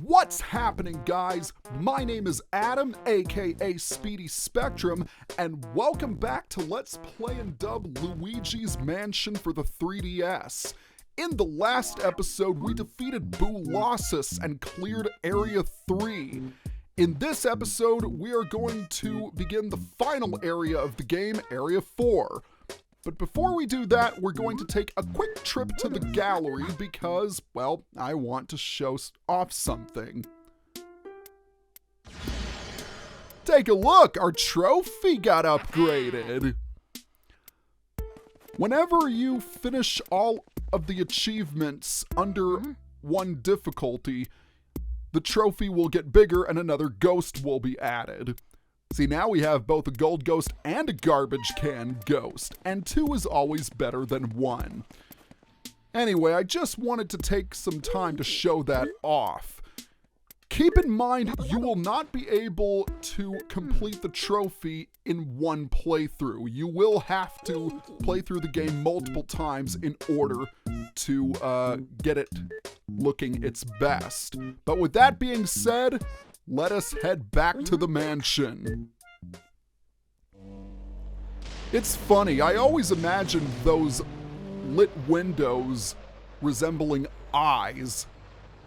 What's happening, guys? My name is Adam, aka Speedy Spectrum, and welcome back to Let's Play and Dub Luigi's Mansion for the 3DS. In the last episode, we defeated Boolossus and cleared Area 3. In this episode, we are going to begin the final area of the game, Area 4. But before we do that, we're going to take a quick trip to the gallery because, well, I want to show off something. Take a look! Our trophy got upgraded! Whenever you finish all of the achievements under one difficulty, the trophy will get bigger and another ghost will be added. See, now we have both a gold ghost and a garbage can ghost, and 2 is always better than 1. Anyway, I just wanted to take some time to show that off. Keep in mind, you will not be able to complete the trophy in one playthrough. You will have to play through the game multiple times in order to get it looking its best. But with that being said, let us head back to the mansion. It's funny, I always imagine those lit windows resembling eyes,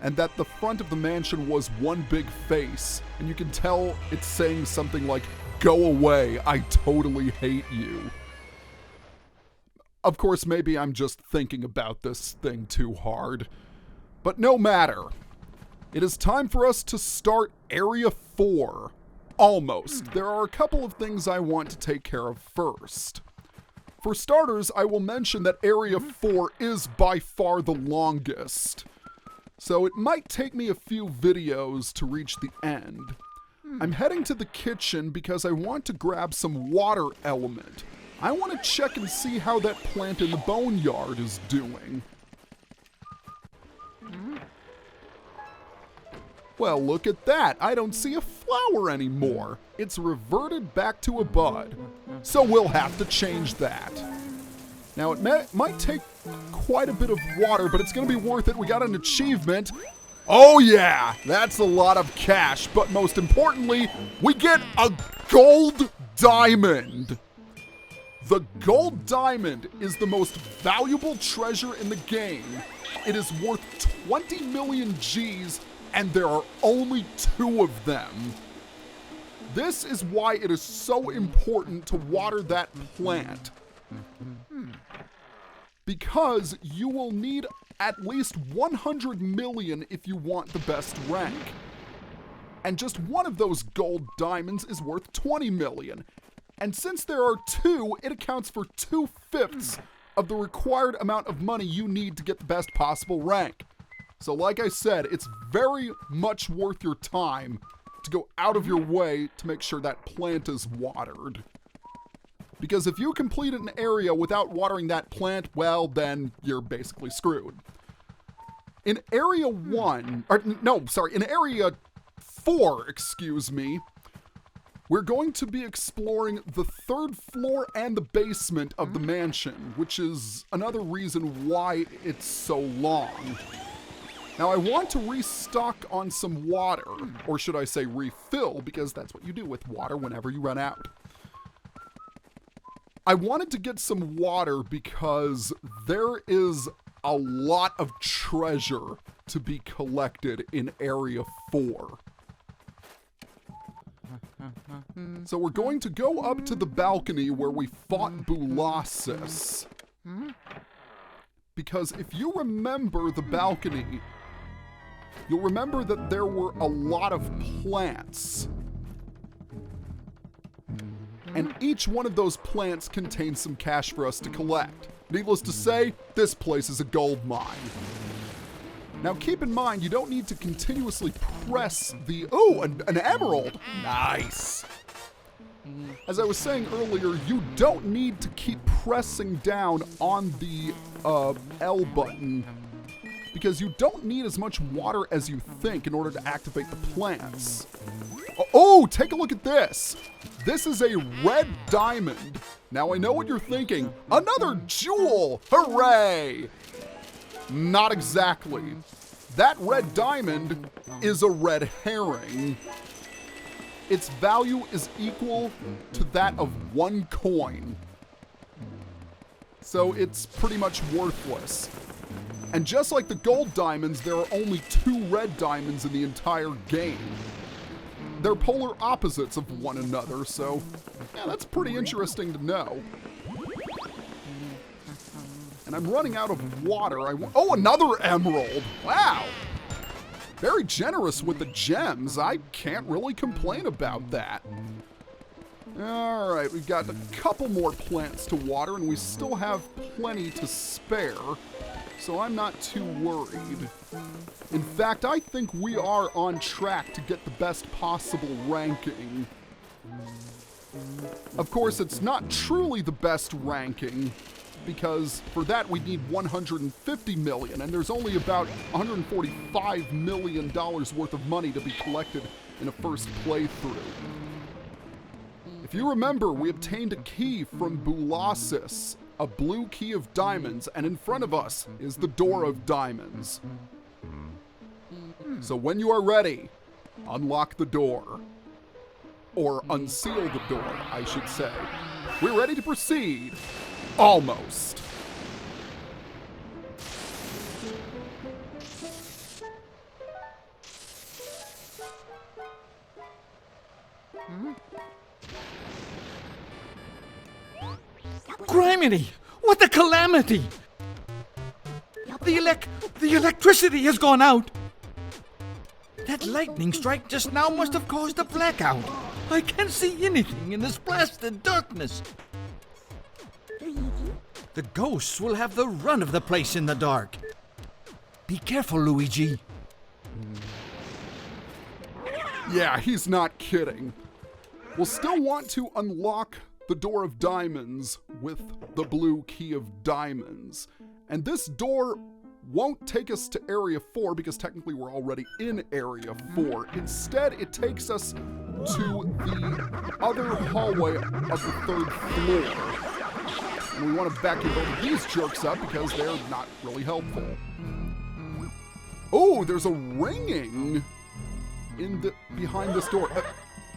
and that the front of the mansion was one big face, and you can tell it's saying something like, "Go away, I totally hate you." Of course, maybe I'm just thinking about this thing too hard. But no matter. It is time for us to start Area 4. Almost. There are a couple of things I want to take care of first. For starters, I will mention that Area 4 is by far the longest. So it might take me a few videos to reach the end. I'm heading to the kitchen because I want to grab some water element. I want to check and see how that plant in the boneyard is doing. Well, look at that. I don't see a flower anymore. It's reverted back to a bud. So we'll have to change that. Now, it might take quite a bit of water, but it's going to be worth it. We got an achievement. Oh yeah, that's a lot of cash. But most importantly, we get a gold diamond. The gold diamond is the most valuable treasure in the game. It is worth 20 million Gs, and there are only 2 of them. This is why it is so important to water that plant. Because you will need at least 100 million if you want the best rank. And just one of those gold diamonds is worth 20 million. And since there are 2, it accounts for 2/5 of the required amount of money you need to get the best possible rank. So like I said, it's very much worth your time to go out of your way to make sure that plant is watered. Because if you complete an area without watering that plant, well, then you're basically screwed. In Area 4, excuse me, we're going to be exploring the 3rd floor and the basement of the mansion, which is another reason why it's so long. Now I want to restock on some water, or should I say refill, because that's what you do with water whenever you run out. I wanted to get some water because there is a lot of treasure to be collected in Area 4. So we're going to go up to the balcony where we fought Boolossus. Because if you remember the balcony, you'll remember that there were a lot of plants. And each one of those plants contains some cash for us to collect. Needless to say, this place is a gold mine. Now keep in mind, you don't need to continuously press the... Oh, an emerald! Nice! As I was saying earlier, you don't need to keep pressing down on the L button, because you don't need as much water as you think in order to activate the plants. Oh, take a look at this! This is a red diamond. Now I know what you're thinking. Another jewel! Hooray! Not exactly. That red diamond is a red herring. Its value is equal to that of 1 coin. So it's pretty much worthless. And just like the gold diamonds, there are only 2 red diamonds in the entire game. They're polar opposites of one another, so yeah, that's pretty interesting to know. And I'm running out of water. Oh, another emerald! Wow! Very generous with the gems. I can't really complain about that. Alright, we've got a couple more plants to water, and we still have plenty to spare, so I'm not too worried. In fact, I think we are on track to get the best possible ranking. Of course, it's not truly the best ranking, because for that we need 150 million, and there's only about $145 million worth of money to be collected in a first playthrough. If you remember, we obtained a key from Bulasis, a blue key of diamonds, and in front of us is the door of diamonds. So when you are ready, unlock the door. Or unseal the door, I should say. We're ready to proceed. Almost. Criminy! What a calamity! The electricity has gone out. That lightning strike just now must have caused a blackout. I can't see anything in this blasted darkness. The ghosts will have the run of the place in the dark. Be careful, Luigi. Yeah, he's not kidding. We'll still want to unlock the door of diamonds with the blue key of diamonds. And this door won't take us to Area 4 because technically we're already in Area 4. Instead, it takes us to the other hallway of the 3rd floor. And we want to vacuum both of these jerks up because they're not really helpful. Oh, there's a ringing behind this door.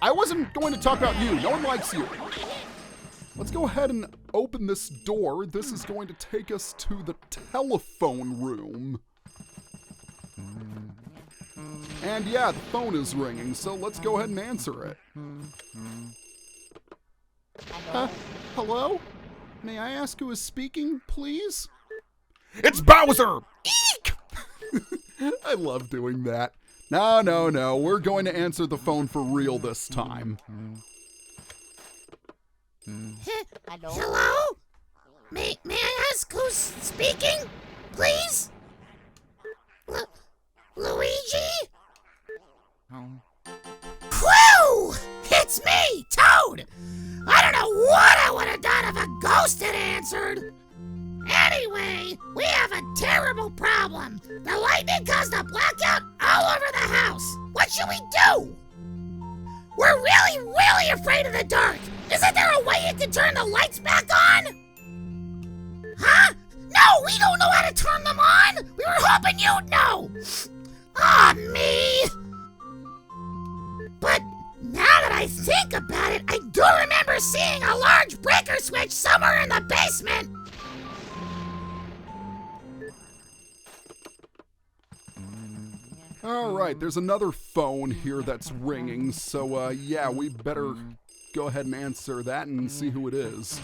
I wasn't going to talk about you. No one likes you. Let's go ahead and open this door. This is going to take us to the telephone room. And yeah, the phone is ringing, so let's go ahead and answer it. Hello? May I ask who is speaking, please? It's Bowser! Eek! I love doing that. No. We're going to answer the phone for real this time. Hello? May I ask who's speaking, please? Luigi? Whew! It's me, Toad! I don't know what I would have done if a ghost had answered. Anyway, we have a terrible problem. The lightning caused a blackout all over the house. What should we do? We're really afraid of the dark. Isn't there a way you can turn the lights back on? Huh? No, we don't know how to turn them on. We were hoping you'd know. Aw, me. But now that I think about it, I do remember seeing a large breaker switch somewhere in the basement. Alright, there's another phone here that's ringing, so yeah, we better go ahead and answer that and see who it is.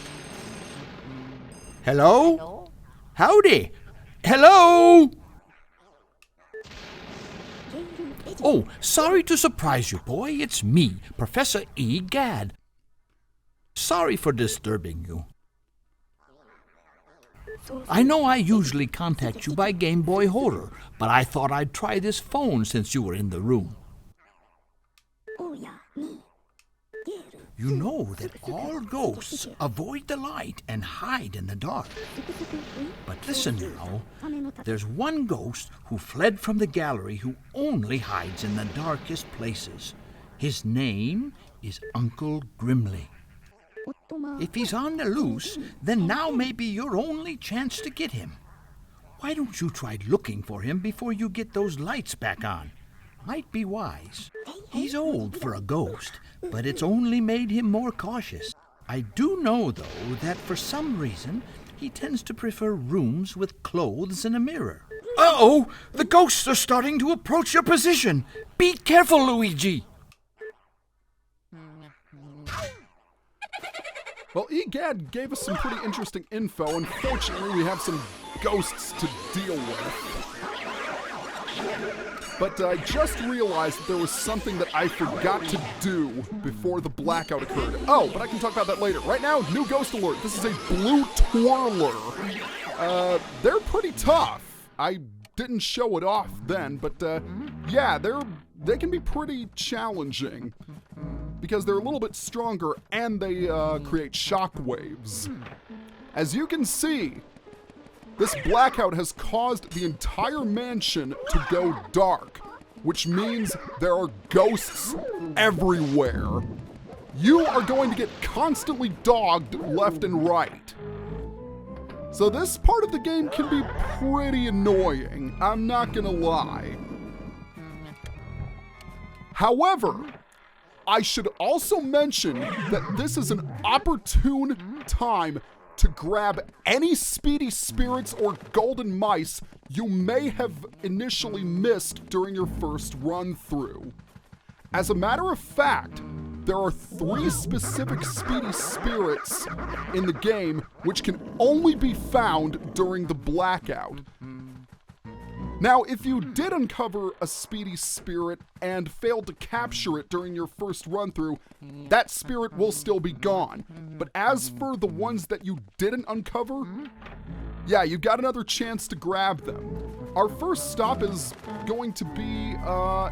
Hello? Howdy. Hello? Oh, sorry to surprise you, boy. It's me, Professor E. Gadd. Sorry for disturbing you. I know I usually contact you by Game Boy Horror, but I thought I'd try this phone since you were in the room. You know that all ghosts avoid the light and hide in the dark. But listen now, there's one ghost who fled from the gallery who only hides in the darkest places. His name is Uncle Grimly. If he's on the loose, then now may be your only chance to get him. Why don't you try looking for him before you get those lights back on? Might be wise. He's old for a ghost, but it's only made him more cautious. I do know, though, that for some reason, he tends to prefer rooms with clothes and a mirror. Uh-oh! The ghosts are starting to approach your position! Be careful, Luigi! Well, Egad gave us some pretty interesting info. Unfortunately, we have some ghosts to deal with. But I just realized that there was something that I forgot to do before the blackout occurred. Oh, but I can talk about that later. Right now, new ghost alert. This is a blue twirler. They're pretty tough. I didn't show it off then, but yeah, they can be pretty challenging because they're a little bit stronger and they create shock waves. As you can see, this blackout has caused the entire mansion to go dark, which means there are ghosts everywhere. You are going to get constantly dogged left and right. So this part of the game can be pretty annoying, I'm not gonna lie. However, I should also mention that this is an opportune time to grab any Speedy spirits or golden mice you may have initially missed during your first run through. As a matter of fact, there are 3 specific Speedy spirits in the game which can only be found during the blackout. Now, if you did uncover a Speedy spirit and failed to capture it during your first run through, that spirit will still be gone. But as for the ones that you didn't uncover, yeah, you got another chance to grab them. Our first stop is going to be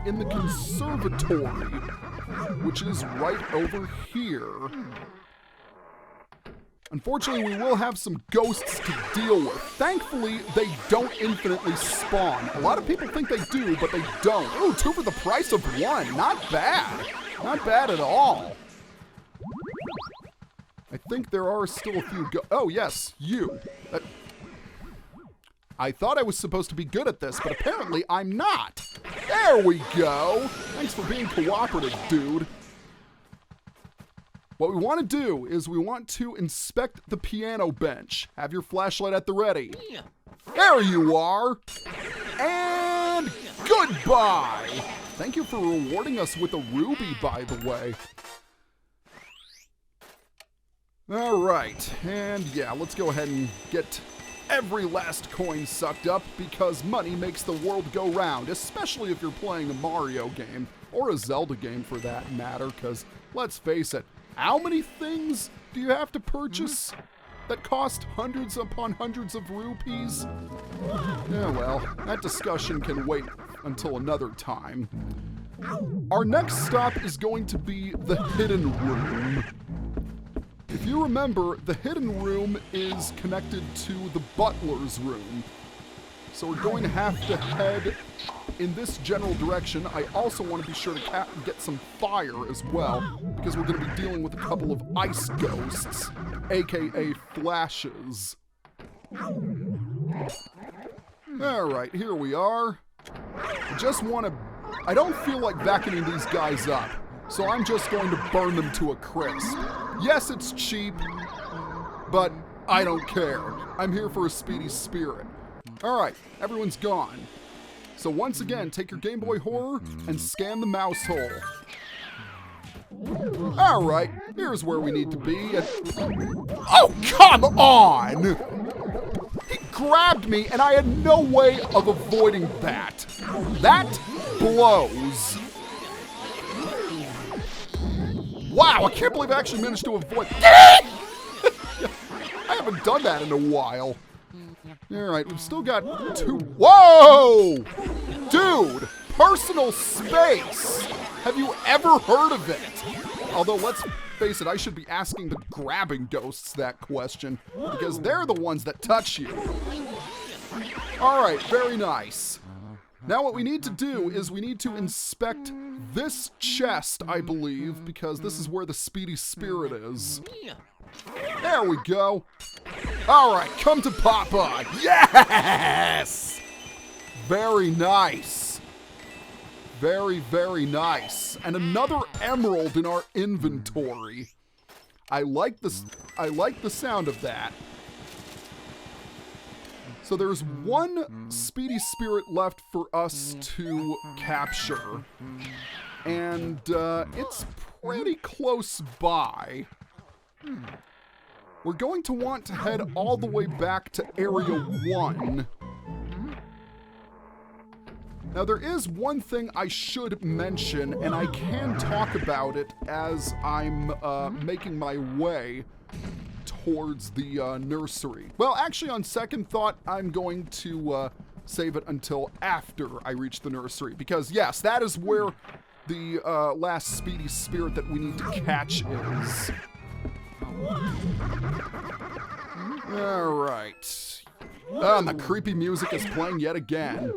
in the Conservatory, which is right over here. Unfortunately, we will have some ghosts to deal with. Thankfully, they don't infinitely spawn. A lot of people think they do, but they don't. Ooh, 2 for the price of 1. Not bad. Not bad at all. I think there are still a few oh, yes, you. I thought I was supposed to be good at this, but apparently I'm not. There we go. Thanks for being cooperative, dude. What we want to do is we want to inspect the piano bench. Have your flashlight at the ready. There you are. And goodbye. Thank you for rewarding us with a ruby, by the way. All right, and yeah, let's go ahead and get every last coin sucked up because money makes the world go round, especially if you're playing a Mario game or a Zelda game for that matter, because let's face it, how many things do you have to purchase that cost hundreds upon hundreds of rupees? Yeah, well, that discussion can wait until another time. Our next stop is going to be the Hidden Room. If you remember, the Hidden Room is connected to the Butler's Room. So we're going to have to head in this general direction. I also want to be sure to get some fire as well, because we're going to be dealing with a couple of ice ghosts, aka flashes. Alright, here we are. I don't feel like vacuuming these guys up, so I'm just going to burn them to a crisp. Yes, it's cheap, but I don't care. I'm here for a Speedy spirit. Alright, everyone's gone. So once again, take your Game Boy Horror and scan the mouse hole. Alright, here's where we need to be. Oh, come on! He grabbed me and I had no way of avoiding that. That blows. Wow, I can't believe I actually managed to avoid I haven't done that in a while. Alright, we've still got 2. Whoa! Dude, personal space! Have you ever heard of it? Although, let's face it, I should be asking the grabbing ghosts that question, because they're the ones that touch you. Alright, very nice. Now what we need to do is we need to inspect this chest, I believe, because this is where the Speedy spirit is. There we go. All right, come to Papa. Yes! Very nice. Very, very nice. And another emerald in our inventory. I like the sound of that. So there's one Speedy Spirit left for us to capture. And it's pretty close by. We're going to want to head all the way back to Area 1. Now there is one thing I should mention, and I can talk about it as I'm making my way towards the nursery. Well, actually, on second thought, I'm going to save it until after I reach the nursery, because yes, that is where the last Speedy Spirit that we need to catch is. All right. And the creepy music is playing yet again.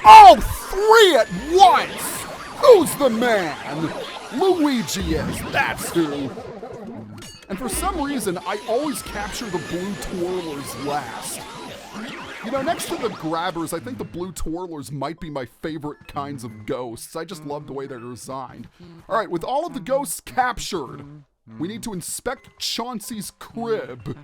Oh, 3 at once! Who's the man? Luigi is, that's who. And for some reason, I always capture the blue twirlers last. You know, next to the grabbers, I think the blue twirlers might be my favorite kinds of ghosts. I just love the way they're designed. All right, with all of the ghosts captured, we need to inspect Chauncey's crib.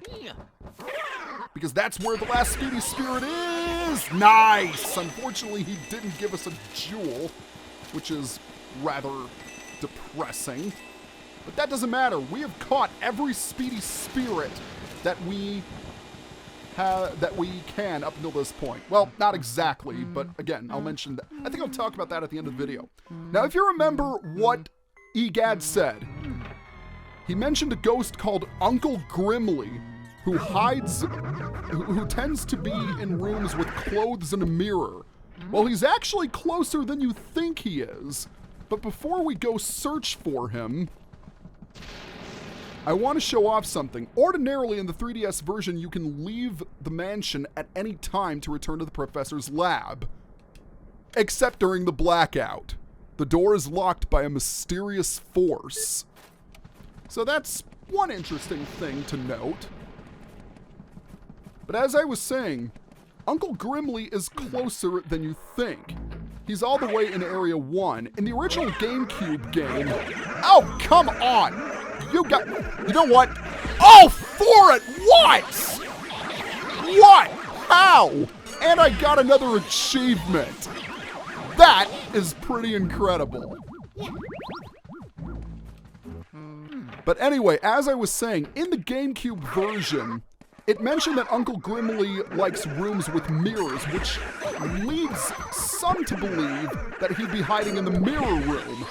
Because that's where the last Speedy Spirit is! Nice! Unfortunately, he didn't give us a jewel, which is rather depressing. But that doesn't matter. We have caught every Speedy Spirit that we can up until this point. Well, not exactly, but again, I'll mention that. I think I'll talk about that at the end of the video. Now, if you remember what Egad said, he mentioned a ghost called Uncle Grimly, who tends to be in rooms with clothes and a mirror. Well, he's actually closer than you think he is. But before we go search for him, I want to show off something. Ordinarily, in the 3DS version, you can leave the mansion at any time to return to the professor's lab. Except during the blackout. The door is locked by a mysterious force. So that's one interesting thing to note. But as I was saying, Uncle Grimly is closer than you think. He's all the way in Area 1. In the original GameCube game... Oh, come on! You know what? Oh, 4 at once! What? How? And I got another achievement. That is pretty incredible. But anyway, as I was saying, in the GameCube version, it mentioned that Uncle Grimly likes rooms with mirrors, which leads some to believe that he'd be hiding in the mirror room.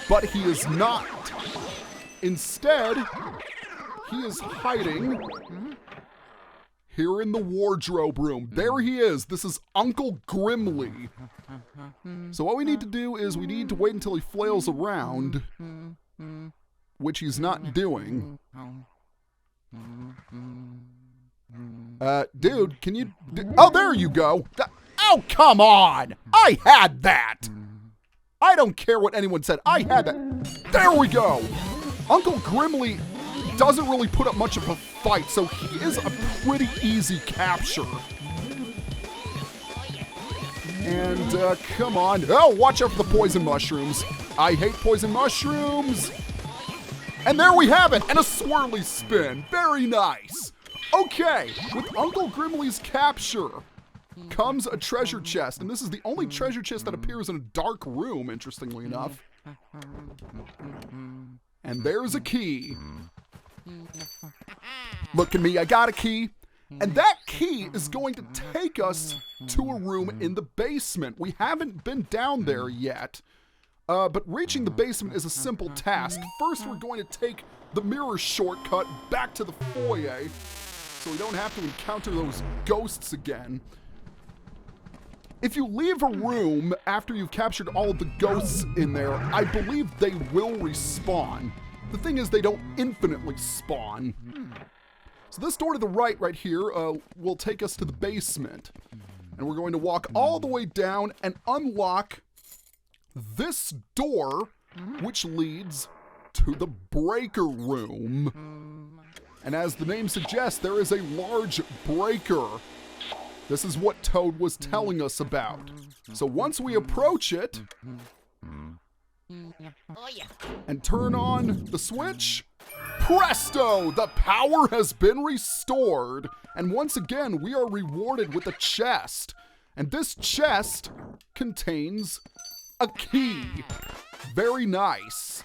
But he is not. Instead, he is hiding here in the wardrobe room. There he is. This is Uncle Grimly. So what we need to do is we need to wait until he flails around, which he's not doing. Dude, can you... Oh, there you go. Oh, come on. I had that. I don't care what anyone said. I had that. There we go. Uncle Grimly doesn't really put up much of a fight, so he is a pretty easy capture. And, come on. Oh, watch out for the poison mushrooms. I hate poison mushrooms. And there we have it. And a swirly spin. Very nice. Okay, with Uncle Grimly's capture comes a treasure chest. And this is the only treasure chest that appears in a dark room, interestingly enough. And there's a key. Look at me, I got a key. And that key is going to take us to a room in the basement. We haven't been down there yet. But reaching the basement is a simple task. First, we're going to take the mirror shortcut back to the foyer, so we don't have to encounter those ghosts again. If you leave a room after you've captured all of the ghosts in there, I believe they will respawn. The thing is, they don't infinitely spawn. So this door to the right here will take us to the basement. And we're going to walk all the way down and unlock this door, which leads to the breaker room. And as the name suggests, there is a large breaker. This is what Toad was telling us about. So once we approach it and turn on the switch, presto! The power has been restored. And once again, we are rewarded with a chest. And this chest contains a key. Very nice.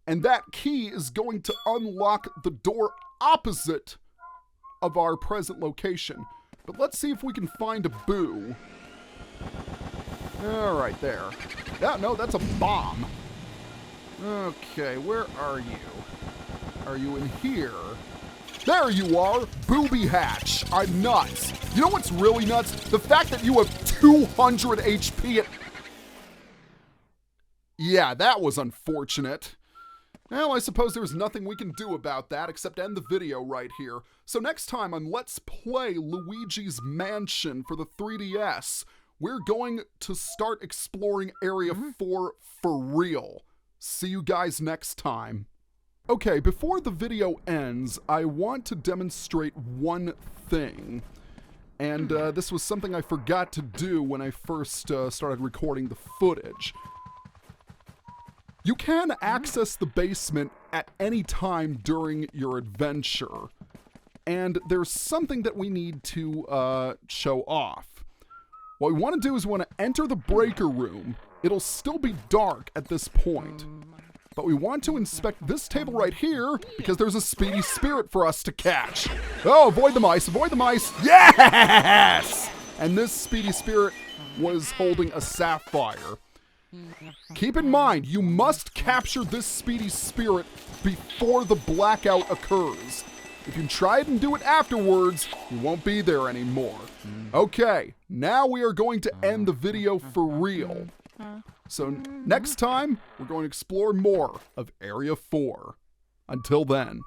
And that key is going to unlock the door opposite of our present location. But let's see if we can find a boo. All right, there. No, that's a bomb. Okay, where are you? Are you in here? There you are, Booby Hatch. I'm nuts. You know what's really nuts? The fact that you have 200 HP. Yeah, that was unfortunate. Well, I suppose there's nothing we can do about that except end the video right here. So next time on Let's Play Luigi's Mansion for the 3DS, we're going to start exploring Area 4 for real. See you guys next time. Okay, before the video ends, I want to demonstrate one thing. And this was something I forgot to do when I first started recording the footage. You can access the basement at any time during your adventure. And there's something that we need to show off. What we want to do is we want to enter the breaker room. It'll still be dark at this point. But we want to inspect this table right here because there's a Speedy Spirit for us to catch. Oh, avoid the mice, avoid the mice. Yes! And this Speedy Spirit was holding a sapphire. Keep in mind, you must capture this Speedy Spirit before the blackout occurs. If you try it and do it afterwards, you won't be there anymore. Okay, now we are going to end the video for real. So next time, we're going to explore more of Area 4. Until then.